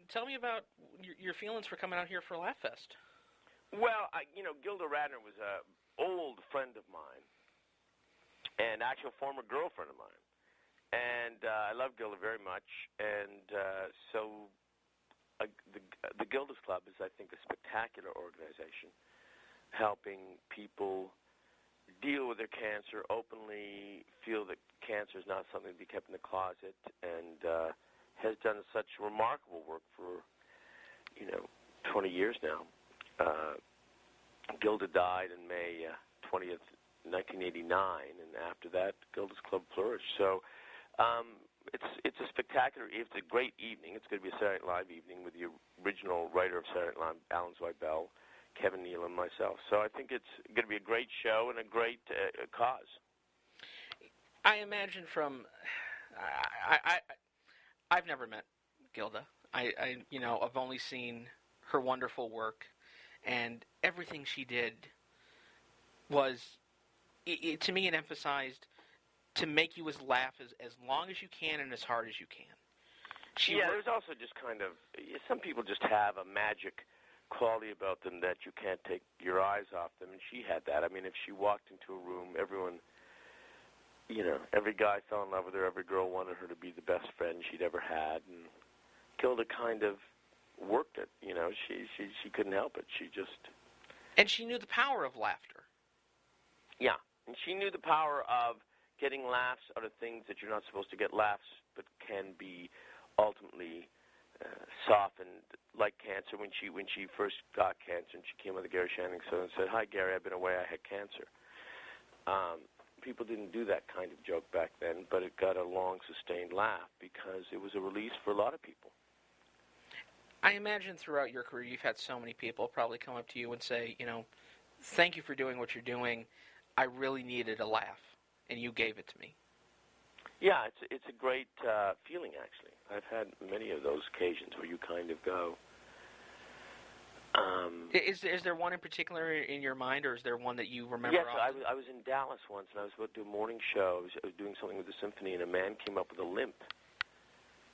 tell me about your feelings for coming out here for LaughFest. Well, Gilda Radner was an old friend of mine, and actually a former girlfriend of mine. And I love Gilda very much. And so the Gilda's Club is, I think, a spectacular organization, helping people deal with their cancer openly, feel that cancer is not something to be kept in the closet, and has done such remarkable work for, 20 years now. Gilda died in May 20th, 1989, and after that, Gilda's Club flourished. So it's a spectacular, it's a great evening. It's going to be a Saturday Night Live evening with the original writer of Saturday Night Live, Zweibel, Kevin Nealon, and myself. So I think it's going to be a great show and a great cause. I imagine I've never met Gilda. I've only seen her wonderful work, and everything she did was, to me, it emphasized to make you laugh as long as you can and as hard as you can. There's also just kind of, some people just have a magic quality about them that you can't take your eyes off them, and she had that. I mean, if she walked into a room, everyone, every guy fell in love with her, every girl wanted her to be the best friend she'd ever had, and Gilda kind of worked it, she couldn't help it. She just... And she knew the power of laughter. Yeah, and she knew the power of getting laughs out of things that you're not supposed to get laughs, but can be ultimately softened, like cancer. When she first got cancer, and she came on the Gary Shandling show and said, "Hi, Gary, I've been away. I had cancer." People didn't do that kind of joke back then, but it got a long, sustained laugh because it was a release for a lot of people. I imagine throughout your career, you've had so many people probably come up to you and say, thank you for doing what you're doing. I really needed a laugh, and you gave it to me. Yeah, it's a great feeling, actually. I've had many of those occasions where you kind of go. Is there one in particular in your mind, or is there one that you remember? Yes, often? I was in Dallas once, and I was about to do a morning show. I was doing something with the symphony, and a man came up with a limp.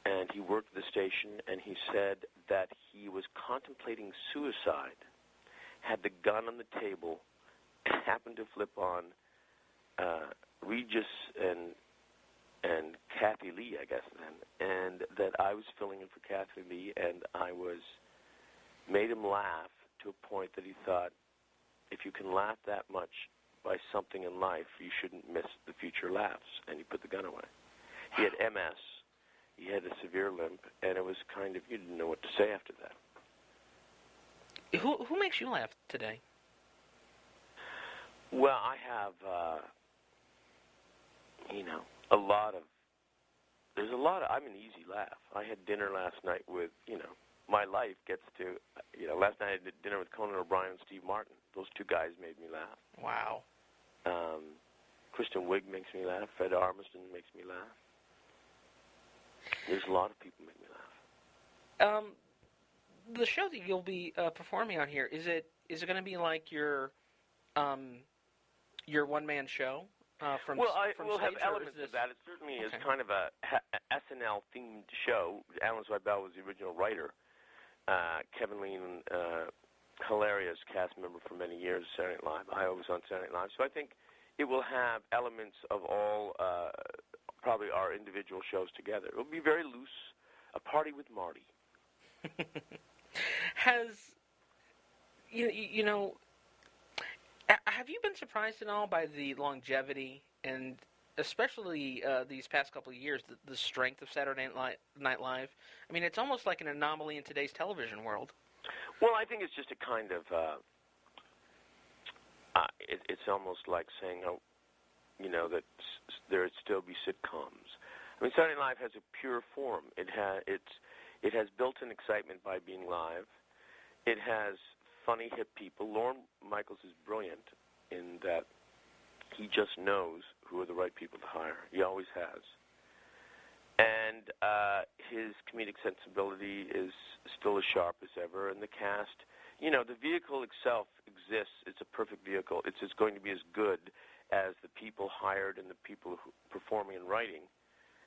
And he worked at the station, and he said that he was contemplating suicide, had the gun on the table, happened to flip on Regis and Kathy Lee, I guess then, and that I was filling in for Kathy Lee, and I made him laugh to a point that he thought, if you can laugh that much by something in life, you shouldn't miss the future laughs, and he put the gun away. He had MS. He had a severe limp, and it was kind of, you didn't know what to say after that. Who makes you laugh today? Well, I have, I'm an easy laugh. I had dinner last night with, my life gets to, last night I did dinner with Conan O'Brien and Steve Martin. Those two guys made me laugh. Wow. Kristen Wiig makes me laugh. Fred Armisen makes me laugh. There's a lot of people make me laugh. The show that you'll be performing on here, is it going to be like your one-man show? We'll have elements of that. It certainly is kind of a SNL-themed show. Alan Zweibel was the original writer. Kevin Lean, hilarious cast member for many years, Saturday Night Live. I was on Saturday Night Live. So I think it will have elements of all, probably our individual shows together. It will be very loose, a party with Marty. Have you been surprised at all by the longevity and especially these past couple of years, the strength of Saturday Night Live? I mean, it's almost like an anomaly in today's television world. Well, I think it's just a kind of, it's almost like saying, that there'd still be sitcoms. I mean, Saturday Night Live has a pure form. It has built-in excitement by being live. It has funny, hip people. Lorne Michaels is brilliant in that he just knows who are the right people to hire. He always has. And his comedic sensibility is still as sharp as ever. And the cast, the vehicle itself exists. It's a perfect vehicle. It's going to be as good as the people hired and the people performing and writing.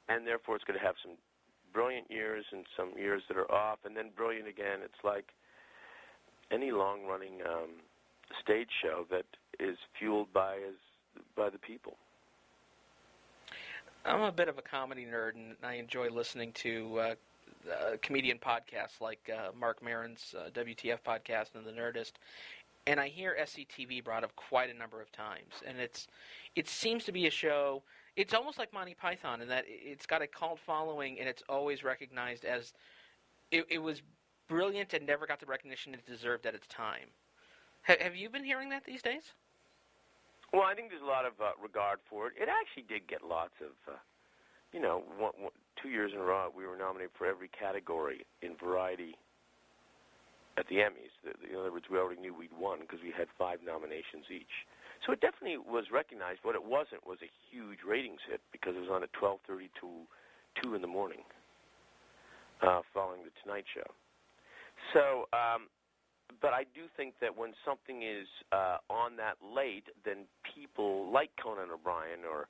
And therefore, it's going to have some brilliant years and some years that are off, and then brilliant again. It's like any long-running stage show that is fueled by the people. I'm a bit of a comedy nerd, and I enjoy listening to comedian podcasts like Mark Maron's WTF podcast and The Nerdist. And I hear SCTV brought up quite a number of times. And it seems to be a show, it's almost like Monty Python in that it's got a cult following, and it's always recognized as, it was brilliant and never got the recognition it deserved at its time. Have you been hearing that these days? Well, I think there's a lot of regard for it. It actually did get lots of, 2 years in a row, we were nominated for every category in variety at the Emmys. In other words, we already knew we'd won because we had 5 nominations each. So it definitely was recognized. What it wasn't was a huge ratings hit because it was on at 12:30 to 2 in the morning following The Tonight Show. So, but I do think that when something is on that late, then people like Conan O'Brien or,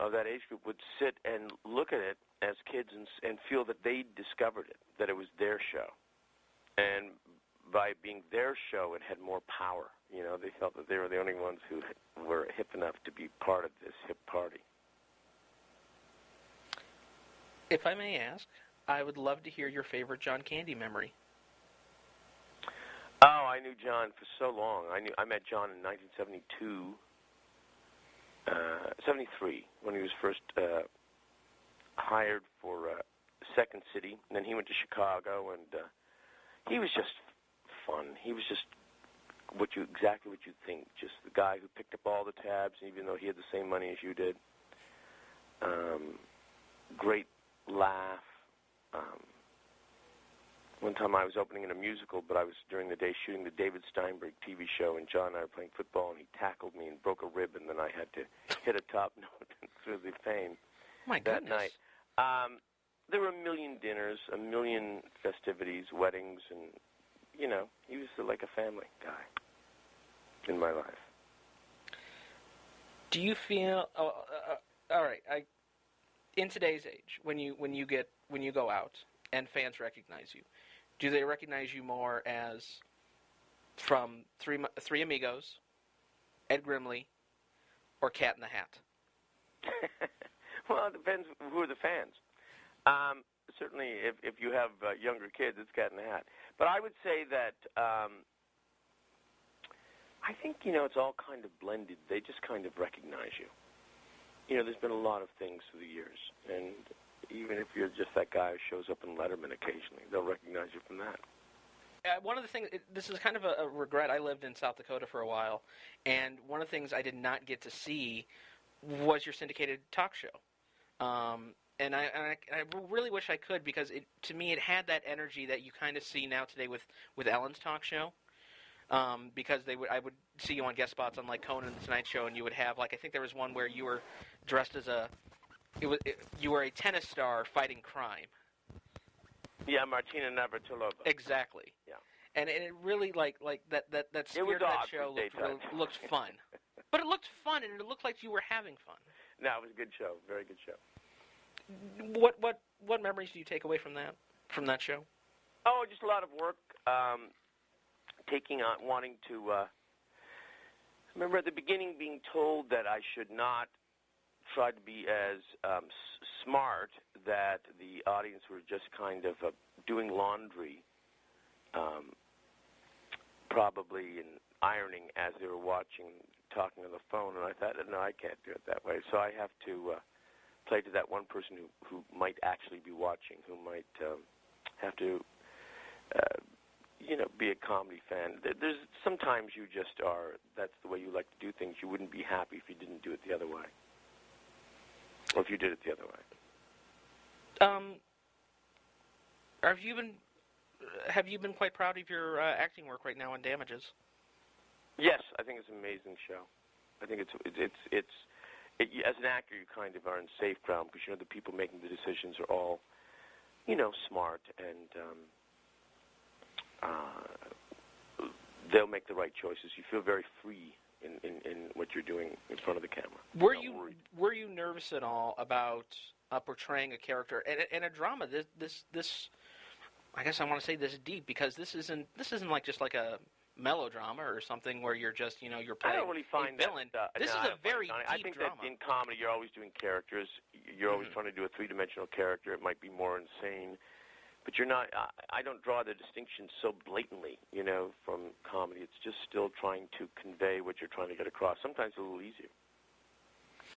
of that age group would sit and look at it as kids and feel that they discovered it, that it was their show. And by being their show, it had more power. They felt that they were the only ones who were hip enough to be part of this hip party. If I may ask, I would love to hear your favorite John Candy memory. Oh, I knew John for so long. I met John in 1972, 73, when he was first hired for Second City, and then he went to Chicago, and he was just fun. He was just exactly what you'd think, just the guy who picked up all the tabs, even though he had the same money as you did. Great laugh. One time I was opening in a musical, but I was during the day shooting the David Steinberg TV show, and John and I were playing football, and he tackled me and broke a rib, and then I had to hit a top note through the fame that night. There were a million dinners, a million festivities, weddings, and, he was like a family guy in my life. Do you feel, all right, in today's age, when you go out and fans recognize you, do they recognize you more as from Three Amigos, Ed Grimley, or Cat in the Hat? Well, it depends who are the fans. Certainly, if you have younger kids, it's Cat in the Hat. But I would say that I think, it's all kind of blended. They just kind of recognize you. There's been a lot of things through the years, and even if you're just that guy who shows up in Letterman occasionally, they'll recognize you from that. One of the things, this is kind of a regret. I lived in South Dakota for a while, and one of the things I did not get to see was your syndicated talk show. And I really wish I could, because to me it had that energy that you kind of see now today with Ellen's talk show. Because I would see you on guest spots on like Conan and The Tonight Show, and you would have I think there was one where you were dressed as you were a tennis star fighting crime. Yeah, Martina Navratilova. Exactly. Yeah. And it really like that spirit of that show looked fun. But it looked fun, and it looked like you were having fun. No, it was a good show. Very good show. What memories do you take away from that show? Oh, just a lot of work. Wanting to. Remember at the beginning being told that I should not try to be as smart, that the audience were just kind of doing laundry, probably, and ironing as they were watching, talking on the phone, and I thought, no, I can't do it that way. So I have to play to that one person who might actually be watching, who might have to, be a comedy fan. There's sometimes you just are. That's the way you like to do things. You wouldn't be happy if you didn't do it the other way, or if you did it the other way. Have you been quite proud of your acting work right now on Damages? Yes, I think it's an amazing show. I think it's as an actor, you kind of are in safe ground because the people making the decisions are all, smart, and they'll make the right choices. You feel very free in what you're doing in front of the camera. Were you nervous at all about portraying a character and a drama. This I guess I want to say this deep, because this isn't like just like a melodrama or something where you're just you're playing I don't really find a villain. This is a very deep I think drama. that in comedy you're always doing characters. You're always trying to do a three-dimensional character. It might be more insane, but you're not. I don't draw the distinction so blatantly, from comedy. It's just still trying to convey what you're trying to get across. Sometimes a little easier.